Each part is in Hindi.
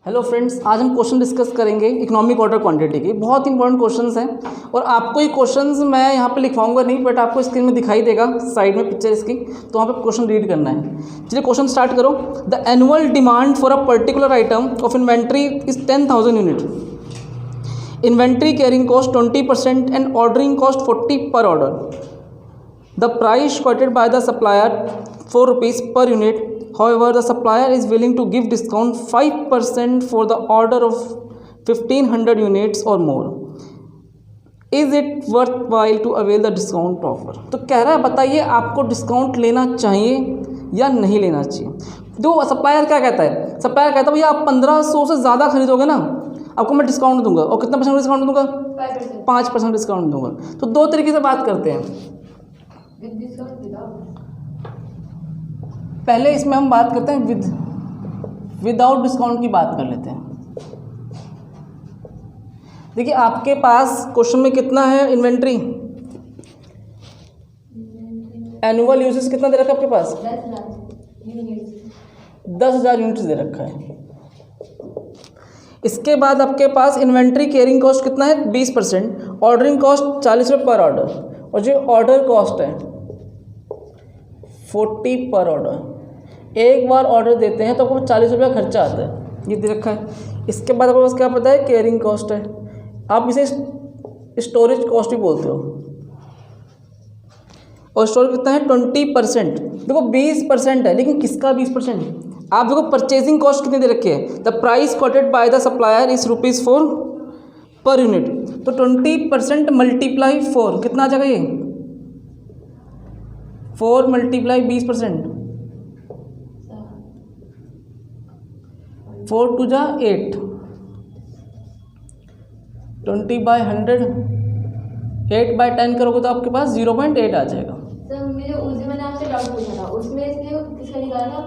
हेलो फ्रेंड्स, आज हम क्वेश्चन डिस्कस करेंगे इकोनॉमिक ऑर्डर क्वांटिटी की। बहुत इंपॉर्टेंट क्वेश्चंस हैं और आपको ये क्वेश्चंस मैं यहाँ पे लिखवाऊंगा नहीं, बट आपको स्क्रीन में दिखाई देगा साइड में पिक्चर इसकी, तो वहाँ पे क्वेश्चन रीड करना है। चलिए क्वेश्चन स्टार्ट करो। The annual demand for a particular item of inventory is 10,000 unit. Inventory carrying cost 20% and ordering cost 40 पर order. The price quoted by the supplier 4 rupees per unit. However, the supplier is willing to give discount 5% for the order of 1500 units or more. Is it worthwhile to avail the discount offer? तो कह रहा है बताइए आपको डिस्काउंट लेना चाहिए या नहीं लेना चाहिए। तो सप्लायर क्या कहता है? सप्लायर कहता है भैया आप 1500 से ज़्यादा खरीदोगे ना, आपको मैं डिस्काउंट दूंगा। और कितना परसेंट डिस्काउंट दूंगा? 5% डिस्काउंट दूंगा। तो दो तरीके से बात करते हैं। पहले इसमें हम बात करते हैं विदाउट डिस्काउंट की बात कर लेते हैं। देखिए आपके पास क्वेश्चन में कितना है इन्वेंट्री, एनुअल यूजेस कितना दे रखा है आपके पास? 10,000 यूनिट्स दे रखा है। इसके बाद आपके पास इन्वेंट्री कैरिंग कॉस्ट कितना है? 20%। ऑर्डरिंग कॉस्ट 40 रुपये पर ऑर्डर, और जो ऑर्डर कॉस्ट है 40 पर ऑर्डर। एक बार ऑर्डर देते हैं तो आपको 40 रुपये खर्चा आता है, ये दे रखा है। इसके बाद आपके पास क्या पता है? कैरिंग कॉस्ट है। आप इसे स्टोरेज कॉस्ट भी बोलते हो। और स्टोरेज कितना है? 20%। देखो 20% है, लेकिन किसका 20%? आप देखो परचेजिंग कॉस्ट कितनी दे रखी है? The price coated by the supplier is ₹4 per unit. तो 20% मल्टीप्लाई 4 कितना आ जाएगा? ये 4 मल्टीप्लाई 20%, 4 2 जा 8, 20/100, 8/10 करोगे तो आपके पास 0.8 आ जाएगा। सर मैंने आपसे डाउट पूछा था, उसमें इसने किसका निकाला था?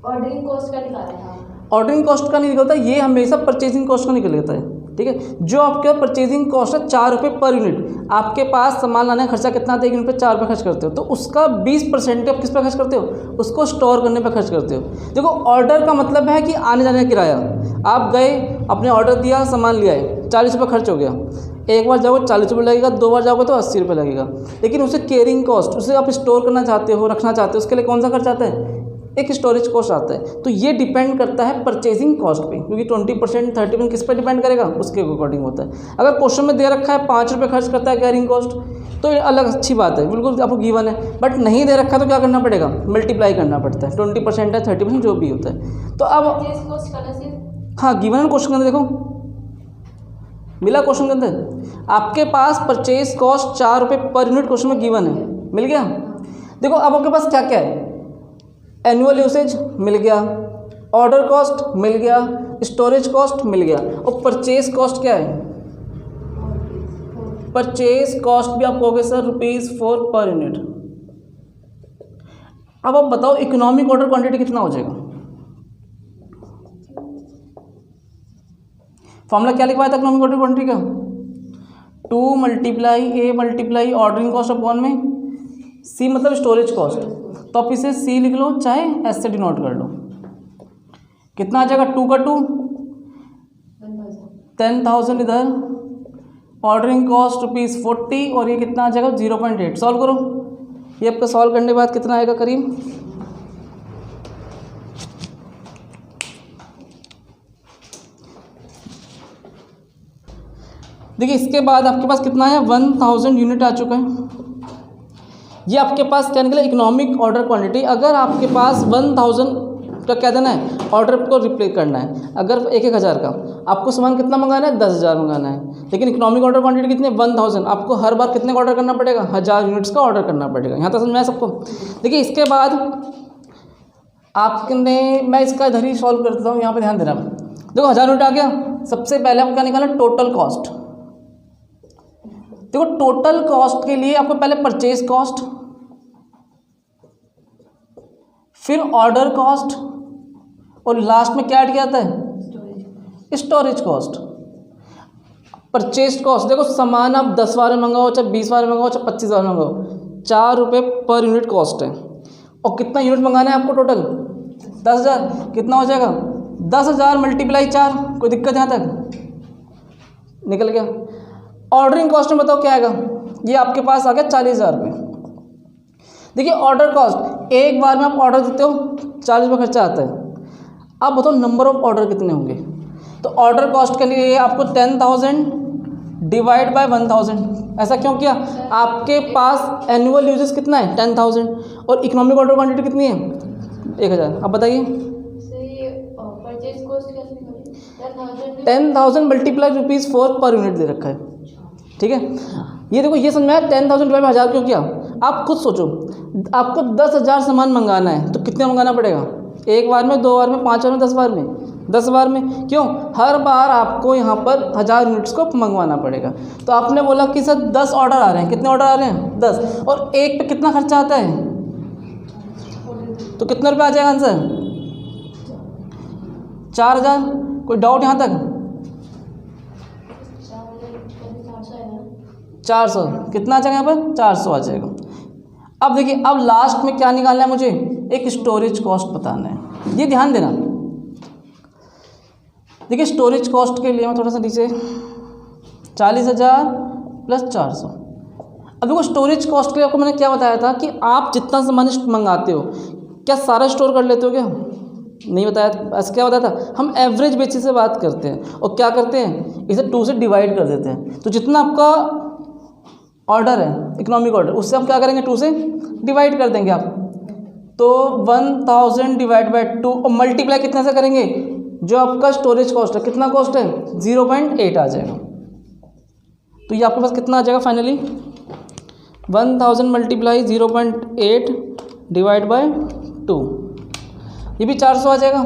ऑर्डरिंग कॉस्ट का निकाला था। ऑर्डरिंग कॉस्ट का नहीं निकलता, ये हमेशा परचेजिंग कॉस्ट का निकल लेता है। ठीक है, जो आपके परचेजिंग कॉस्ट है 4 रुपये पर यूनिट। आपके पास सामान लाने का खर्चा कितना आता है? 1 यूनिट पे 4 रुपये खर्च करते हो, तो उसका 20% आप किस पे खर्च करते हो? उसको स्टोर करने पे खर्च करते हो। देखो ऑर्डर का मतलब है कि आने जाने का किराया। आप गए, आपने ऑर्डर दिया, सामान लिया है, 40 रुपये खर्च हो गया। एक बार जाओगे 40 रुपये लगेगा, 2 बार जाओगे तो 80 रुपये लगेगा। लेकिन उसे कैरिंग कॉस्ट, उसे आप स्टोर करना चाहते हो, रखना चाहते हो, उसके लिए कौन सा खर्च आता है? एक स्टोरेज कॉस्ट आता है। तो ये डिपेंड करता है परचेजिंग कॉस्ट पे, क्योंकि 20% 30% किस पे डिपेंड करेगा? उसके अकॉर्डिंग होता है। अगर क्वेश्चन में दे रखा है 5 रुपये खर्च करता है कैरिंग कॉस्ट, तो ये अलग अच्छी बात है, बिल्कुल आपको गिवन है। बट नहीं दे रखा तो क्या करना पड़ेगा? मल्टीप्लाई करना पड़ता है। 20% है, 30% जो भी होता है। तो अब हाँ, गिवन है क्वेश्चन के अंदर। देखो मिला क्वेश्चन के अंदर आपके पास परचेज कॉस्ट 4 रुपये पर यूनिट क्वेश्चन में गिवन है, मिल गया। देखो अब आपके पास क्या क्या है? एनुअल यूसेज मिल गया, ऑर्डर कॉस्ट मिल गया, स्टोरेज कॉस्ट मिल गया, और परचेज कॉस्ट क्या है? परचेज कॉस्ट भी आप कहोगे सर ₹4 पर यूनिट। अब आप बताओ इकोनॉमिक ऑर्डर क्वांटिटी कितना हो जाएगा? फॉर्मूला क्या लिखवाया था इकोनॉमिक ऑर्डर क्वांटिटी का? 2 multiply A multiply ordering cost upon में C मतलब स्टोरेज कॉस्ट। तो आप इसे C लिख लो, चाहे S से डिनोट कर लो। कितना आ जाएगा? 2 का 2 10,000 इधर, ऑर्डरिंग कॉस्ट ₹40, और ये कितना आ जाएगा? 0.8। सॉल्व करो। ये आपका सॉल्व करने के बाद कितना आएगा करीब? देखिए इसके बाद आपके पास कितना है? 1000 यूनिट आ चुका है। ये आपके पास क्या निकला? Economic order quantity. अगर आपके पास 1000 का क्या देना है? ऑर्डर को रिप्लेस करना है। अगर 1,000 का आपको सामान कितना मंगाना है? 10,000 मंगाना है। लेकिन इकोनॉमिक ऑर्डर क्वांटिटी कितनी है? 1000। आपको हर बार कितने का ऑर्डर करना पड़ेगा? 1000 यूनिट्स का ऑर्डर करना पड़ेगा। यहाँ तक समझ में आया सबको? देखिए इसके बाद आपने, मैं इसका इधर ही सॉल्व करता हूँ, यहाँ पर ध्यान देना। देखो 1000 यूनिट आ गया। सबसे पहले आपको क्या निकालना? Total cost. देखो टोटल कॉस्ट के लिए आपको पहले परचेज कॉस्ट, फिर ऑर्डर कॉस्ट, और लास्ट में क्या ऐड किया जाता है? Storage cost. परचेज कॉस्ट, देखो सामान आप 10 बार मंगाओ, चाहे 20 बार मंगाओ, चाहे 25 बार मंगाओ, 4 रुपये पर यूनिट कॉस्ट है। और कितना यूनिट मंगाना है आपको? टोटल 10,000। कितना हो जाएगा? 10,000 मल्टीप्लाई 4, कोई दिक्कत यहाँ तक? निकल गया। ऑर्डरिंग कॉस्ट में बताओ क्या आएगा? ये आपके पास आ गया 40,000 रुपये। देखिए ऑर्डर कॉस्ट, एक बार में आप ऑर्डर देते हो 40 रुपये खर्चा आता है। अब बताओ नंबर ऑफ ऑर्डर कितने होंगे? तो ऑर्डर कॉस्ट के लिए आपको 10,000 डिवाइड बाय 1,000। ऐसा क्यों किया? आपके पास एनुअल यूजेस कितना है? 10,000 और इकोनॉमिक ऑर्डर क्वांटिटी कितनी है? 1,000। अब बताइए परचेज कॉस्ट कैसे निकालें? 10,000 मल्टीप्लाई ₹4 पर यूनिट दे रखा है, ठीक है। ये देखो, ये समझ में आया 10,000 डिवाइड बाय 1000 क्यों किया? आप खुद सोचो, आपको 10,000 सामान मंगाना है तो कितने मंगाना पड़ेगा? एक बार में, 2 बार में, 5 बार में, 10 बार में? 10 बार में। क्यों? हर बार आपको यहाँ पर 1000 यूनिट्स को मंगवाना पड़ेगा। तो आपने बोला कि सर 10 ऑर्डर आ रहे हैं। कितने ऑर्डर आ रहे हैं? 10। और एक पे कितना खर्चा आता है? तो कितने रुपये आ जाएगा आंसर? 4,000। कोई डाउट यहाँ तक? 400। कितना आ जाएगा यहाँ पर? 400 आ जाएगा। अब देखिए, अब लास्ट में क्या निकालना है मुझे? एक स्टोरेज कॉस्ट बताना है। ये ध्यान देना। देखिए स्टोरेज कॉस्ट के लिए मैं थोड़ा सा नीचे 40,000 प्लस 400। अब देखो स्टोरेज कॉस्ट के लिए आपको मैंने क्या बताया था कि आप जितना सामान मंगाते हो क्या सारा स्टोर कर लेते हो क्या? नहीं बताया। ऐसा क्या बताया था? हम एवरेज बेसिस से बात करते हैं और क्या करते हैं, इसे 2 से डिवाइड कर देते हैं। तो जितना आपका ऑर्डर है इकोनॉमिक ऑर्डर, उससे हम क्या करेंगे? 2 से डिवाइड कर देंगे आप। तो 1000 डिवाइड बाय 2 और मल्टीप्लाई कितने से करेंगे? जो आपका स्टोरेज कॉस्ट है, कितना कॉस्ट है? 0.8 आ जाएगा। तो ये आपके पास कितना आ जाएगा फाइनली? 1000 मल्टीप्लाई 0.8 डिवाइड बाय 2, ये भी 400 आ जाएगा।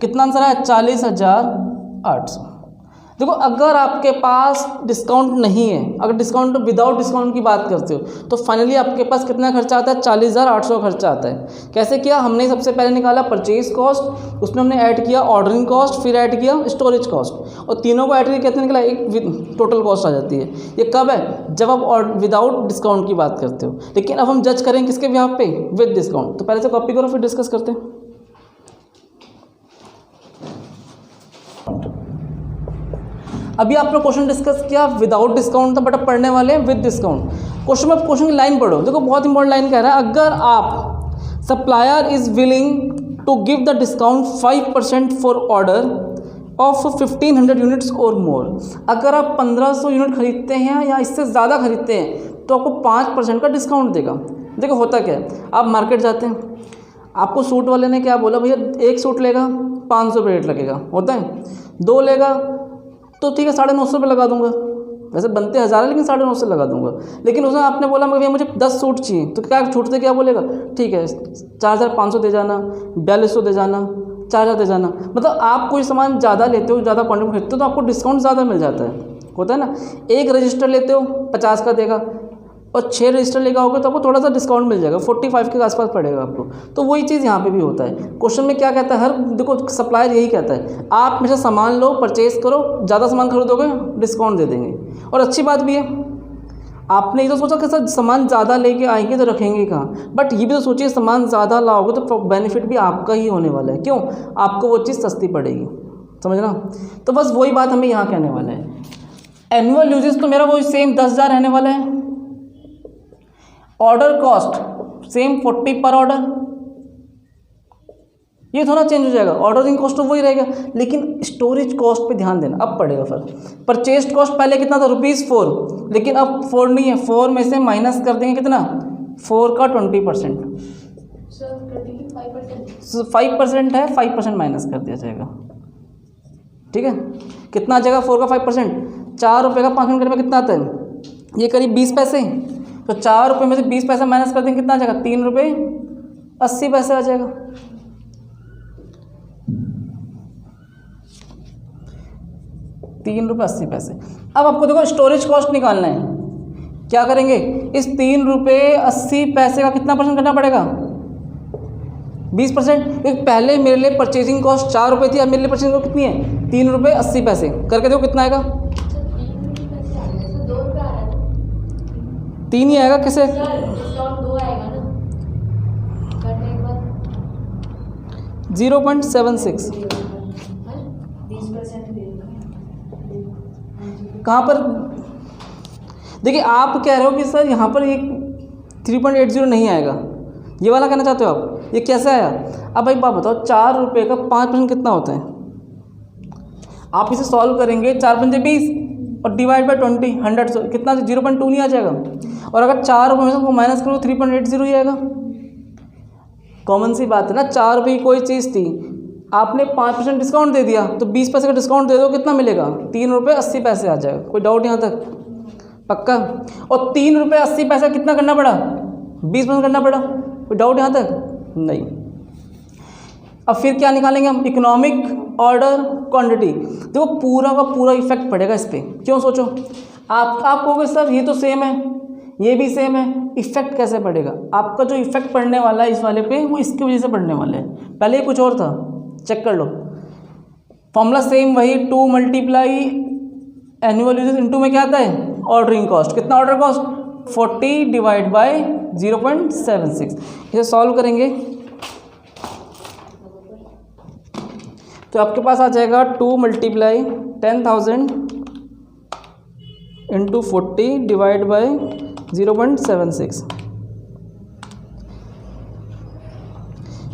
कितना आंसर है? 40,800। देखो अगर आपके पास डिस्काउंट नहीं है, अगर डिस्काउंट विदाउट डिस्काउंट की बात करते हो तो फाइनली आपके पास कितना खर्चा आता है? 40,800 खर्चा आता है। कैसे किया? हमने सबसे पहले निकाला परचेज कॉस्ट, उसमें हमने ऐड किया ऑर्डरिंग कॉस्ट, फिर ऐड किया स्टोरेज कॉस्ट, और तीनों को ऐड करके कितना निकला? एक टोटल कॉस्ट आ जाती है। ये कब है? जब आप विदाउट डिस्काउंट की बात करते हो। लेकिन अब हम जज करें किसके बिहाफ पे? With discount. तो पहले से कॉपी करो फिर डिस्कस करते हैं। अभी आपने क्वेश्चन डिस्कस किया विदाउट डिस्काउंट था, बट अब पढ़ने वाले हैं विद डिस्काउंट। क्वेश्चन की लाइन पढ़ो। देखो बहुत इंपॉर्टेंट लाइन कह रहा है, अगर आप supplier is willing to give the discount 5% for order of 1500 units और मोर। अगर आप 1500 यूनिट खरीदते हैं या इससे ज़्यादा खरीदते हैं तो आपको 5% का डिस्काउंट देगा। देखो होता क्या है, आप मार्केट जाते हैं, आपको सूट वाले ने क्या बोला, भैया एक सूट लेगा 500 रुपये रेट लगेगा, होता है। 2 लेगा तो ठीक है 950 रुपये लगा दूंगा। वैसे बनते 1000 है लेकिन 950 लगा दूंगा। लेकिन उसने आपने बोला भैया मुझे 10 सूट चाहिए, तो क्या छूट से क्या बोलेगा? ठीक है 4,500 दे जाना, 4,200 दे जाना, 4,000 दे जाना। मतलब आप कोई सामान ज़्यादा लेते हो, ज़्यादा क्वांटिटी खरीदते हो तो आपको डिस्काउंट ज़्यादा मिल जाता है, होता है ना। एक रजिस्टर लेते हो 50 का देगा और 6 रजिस्टर लेगा होगा तो आपको थोड़ा सा डिस्काउंट मिल जाएगा, 45 के आसपास पड़ेगा आपको। तो वही चीज़ यहाँ पे भी होता है। क्वेश्चन में क्या कहता है, हर देखो सप्लायर यही कहता है आप मेरे से सामान लो, परचेज करो, ज़्यादा सामान खरीदोगे डिस्काउंट दे देंगे। और अच्छी बात भी है, आपने ये तो सोचा कि सर सामान ज़्यादा लेके आएंगे तो रखेंगे कहाँ, बट ये भी तो सोचिए सामान ज़्यादा लाओगे तो बेनिफिट भी आपका ही होने वाला है। क्यों? आपको वो चीज़ सस्ती पड़ेगी, समझना। तो बस वही बात हमें यहाँ कहने वाला है। एनुअल यूजेस तो मेरा वही सेम 10,000 रहने वाला है। ऑर्डर कॉस्ट सेम 40 पर ऑर्डर, ये थोड़ा चेंज हो जाएगा। ऑर्डरिंग कॉस्ट तो वही रहेगा, लेकिन स्टोरेज कॉस्ट पे ध्यान देना, अब पड़ेगा फर्क। परचेज कॉस्ट पहले कितना था? ₹4, लेकिन अब 4 नहीं है, 4 में से माइनस कर देंगे कितना? 4 का 20%। 5% है, 5% माइनस कर दिया जाएगा, ठीक है। कितना आ जाएगा 4 का 5%? 4 रुपये का 5 मिनट में कितना आता है? ये करीब 20 पैसे। तो 4 रुपये में से 20 पैसे माइनस कर देंगे, कितना आ जाएगा? 3 रुपये 80 पैसे आ जाएगा। ₹3.80। अब आपको देखो स्टोरेज कॉस्ट निकालना है, क्या करेंगे? इस ₹3.80 का कितना परसेंट करना पड़ेगा? 20%। एक पहले मेरे लिए परचेजिंग कॉस्ट 4 रुपये थी, अब मेरे लिए परचेजिंग कॉस्ट कितनी है? ₹3.80। करके देखो कितना आएगा? 3 ही आएगा। कैसे? 0.76। 20% दे दो। कहाँ पर देखिए, आप कह रहे हो कि सर यहाँ पर ये 3.80 नहीं आएगा, ये वाला कहना चाहते हो आप, ये कैसे आया? अब भाई बात बताओ, 4 रुपये का 5% कितना होता है? आप इसे सॉल्व करेंगे, 4 पंजे 20 और डिवाइड बाई 20, 100 कितना 0.2 नहीं आ जाएगा? और अगर 4 रुपये में से माइनस करो 3.80 ही आएगा। कॉमन सी बात है ना, 4 रुपये की कोई चीज़ थी, आपने 5% डिस्काउंट दे दिया तो 20 पैसे का डिस्काउंट दे दो, कितना मिलेगा? 3 रुपये 80 पैसे आ जाएगा। कोई डाउट यहाँ तक? पक्का? और 3 रुपये 80 पैसा कितना करना पड़ा? 20% करना पड़ा। कोई डाउट यहाँ तक? नहीं। अब फिर क्या निकालेंगे हम? Economic order quantity. देखो पूरा का पूरा इफेक्ट पड़ेगा इस पर। क्यों? सोचो, आप कहोगे सर ये तो सेम है, ये भी सेम है, इफेक्ट कैसे पड़ेगा? आपका जो इफेक्ट पड़ने वाला है इस वाले पे, वो इसकी वजह से पड़ने वाले है। पहले कुछ और था, चेक कर लो। फॉर्मूला सेम वही, 2 मल्टीप्लाई एनुअल यूजेस इनटू में क्या आता है? Ordering cost. कितना ऑर्डर कॉस्ट? 40 divide by 0.76। इसे सॉल्व करेंगे तो आपके पास आ जाएगा 2 मल्टीप्लाई 10,000 इंटू 40 डिवाइड बाय 0.76।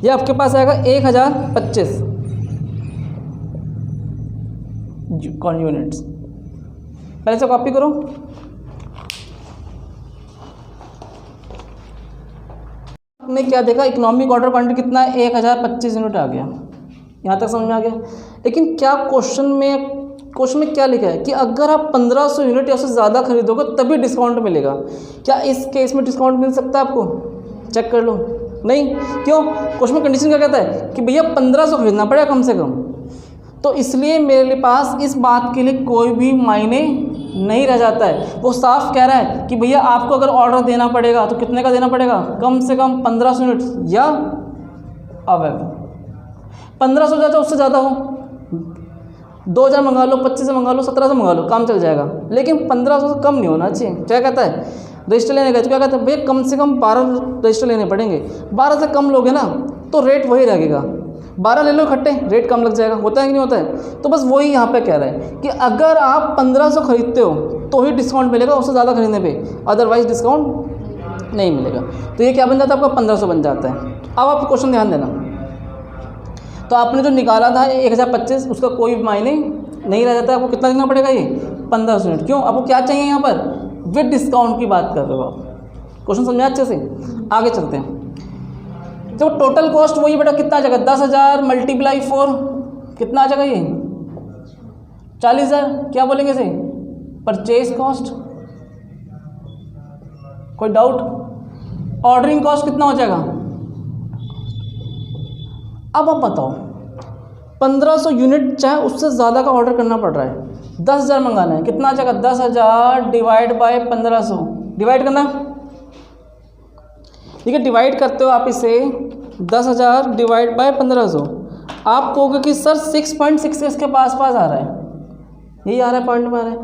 ये आपके पास आएगा 1025 यूनिट्स। पहले से कॉपी करो। आपने क्या देखा? इकोनॉमिक ऑर्डर क्वांटिटी कितना है? 1025 यूनिट आ गया। यहाँ तक समझ में आ गया। लेकिन क्या क्वेश्चन में क्या लिखा है कि अगर आप 1500 यूनिट या उससे ज़्यादा खरीदोगे तभी डिस्काउंट मिलेगा। क्या इस केस में डिस्काउंट मिल सकता है आपको? चेक कर लो। नहीं। क्यों? क्वेश्चन में कंडीशन क्या कहता है कि भैया 1500 खरीदना पड़ेगा कम से कम। तो इसलिए मेरे पास इस बात के लिए कोई भी मायने नहीं रह जाता है। वो साफ कह रहा है कि भैया आपको अगर ऑर्डर देना पड़ेगा तो कितने का देना पड़ेगा? कम से कम 1500 यूनिट या अब 1500 ज़्यादा उससे ज़्यादा हो, 2000 मंगा लो, 2500 मंगा लो, 1700 मंगा लो, काम चल जाएगा। लेकिन 1500 से कम नहीं होना चाहिए। क्या कहता है? रजिस्टर लेने गए तो क्या कहता है? भैया कम से कम 12 रजिस्टर लेने पड़ेंगे। 12 से कम लोगे ना तो रेट वही लगेगा। 12 ले लो इकट्ठे, रेट कम लग जाएगा। होता है कि नहीं होता है? तो बस वही यहाँ पे कह रहा है कि अगर आप 1500 खरीदते हो तो ही डिस्काउंट मिलेगा, उससे ज़्यादा खरीदने पे अदरवाइज डिस्काउंट नहीं मिलेगा। तो ये क्या बन जाता है? आपका 1500 बन जाता है। अब आप क्वेश्चन ध्यान देना। तो आपने जो निकाला था 1025, उसका कोई मायने नहीं रह जाता। आपको कितना देना पड़ेगा? ये 1500 यूनिट। क्यों? आपको क्या चाहिए यहाँ पर? विद डिस्काउंट की बात कर रहे हो आप। क्वेश्चन समझा अच्छे से? आगे चलते हैं। तो टोटल कॉस्ट वही बेटा कितना आ जाएगा? 10,000 मल्टीप्लाई 4 कितना आ जाएगा? ये 40,000। क्या बोलेंगे इसे? Purchase cost. कोई डाउट? ऑर्डरिंग कॉस्ट कितना हो जाएगा? अब आप बताओ, 1500 यूनिट चाहे उससे ज़्यादा का ऑर्डर करना पड़ रहा है, 10,000 मंगाना है, कितना आ जाएगा? 10,000 डिवाइड बाय 1500। डिवाइड करना, ठीक है? डिवाइड करते हो आप इसे 10,000 डिवाइड बाय 1500। आप कहोगे कि सर 6.6 इसके पास आ रहा है, यही आ रहा है, पॉइंट में आ रहा है।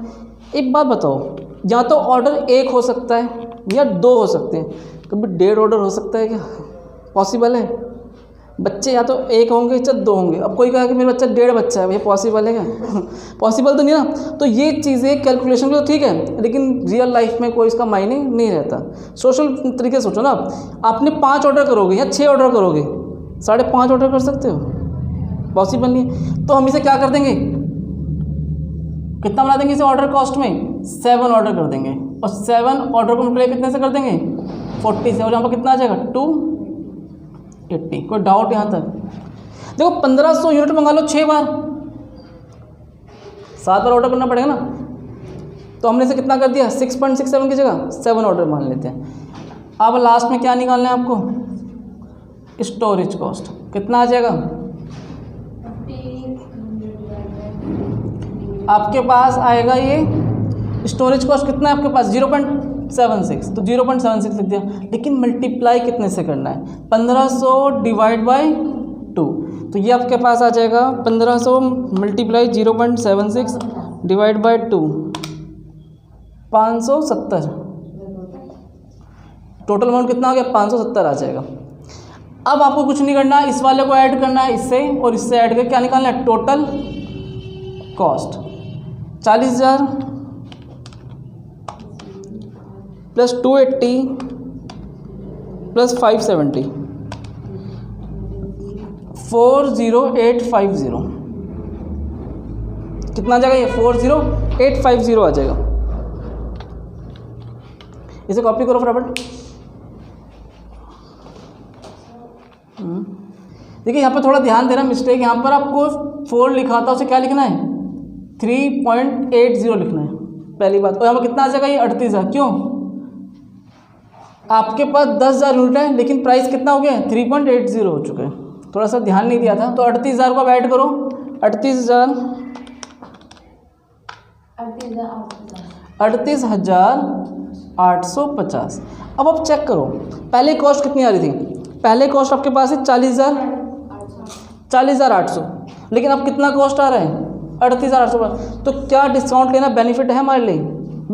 एक बात बताओ, या तो ऑर्डर 1 हो सकता है या 2 हो सकते हैं, कभी 1.5 ऑर्डर हो सकता है क्या? पॉसिबल है? बच्चे या तो 1 होंगे या 2 होंगे। अब कोई कहा कि मेरा बच्चा 1.5 बच्चा है, भैया पॉसिबल है क्या? पॉसिबल तो नहीं ना। तो ये चीज़ें कैलकुलेशन में तो ठीक है, लेकिन रियल लाइफ में कोई इसका मायने नहीं रहता। सोशल तरीके से सोचो ना, आपने 5 ऑर्डर करोगे या 6 ऑर्डर करोगे, 5.5 ऑर्डर कर सकते हो? पॉसिबल नहीं है। तो हम इसे क्या कर देंगे? कितना बना देंगे इसे ऑर्डर कॉस्ट में? 7 ऑर्डर कर देंगे। और 7 ऑर्डर को मल्टीप्लाई कितने से कर देंगे? 40 से। और यहाँ पर कितना आ जाएगा? 280। कोई डाउट यहाँ तक? देखो 1500 यूनिट मंगा लो 6 बार, 7 बार ऑर्डर करना पड़ेगा ना। तो हमने इसे कितना कर दिया? 6.67 की जगह 7 ऑर्डर मान लेते हैं। अब लास्ट में क्या निकालना है आपको? Storage cost. कितना आ जाएगा? आपके पास आएगा ये स्टोरेज कॉस्ट कितना है आपके पास? 0.76। तो 0.76 लिख दिया। लेकिन मल्टीप्लाई कितने से करना है? 1500 डिवाइड बाय 2। तो ये आपके पास आ जाएगा 1500 multiply 0.76 divide by 2, 570। Total amount कितना आ गया? 570 आ जाएगा। अब आपको कुछ नहीं करना, इस वाले को ऐड करना है इससे और इससे ऐड करके क्या निकालना है, टोटल कॉस्ट 40,000 प्लस 280 प्लस 570 40850 कितना आ जाएगा ये, 40850 आ जाएगा। इसे कॉपी करो फटाफट। देखिए यहाँ पर थोड़ा ध्यान देना, मिस्टेक यहाँ पर आपको 4 लिखा था उसे क्या लिखना है, 3.80 लिखना है पहली बात। और यहाँ पर कितना आ जाएगा ये 38,000, क्यों, आपके पास 10,000 यूनिट है लेकिन प्राइस कितना हो गया है, 3.80 हो चुका है, थोड़ा सा ध्यान नहीं दिया था। तो 38,000 को आप ऐड करो, 38,850। अब आप चेक करो पहले कॉस्ट कितनी आ रही थी, पहले कॉस्ट आपके पास है 40,800, लेकिन अब कितना कॉस्ट आ रहा है, 38,800। तो क्या डिस्काउंट लेना बेनिफिट है हमारे लिए,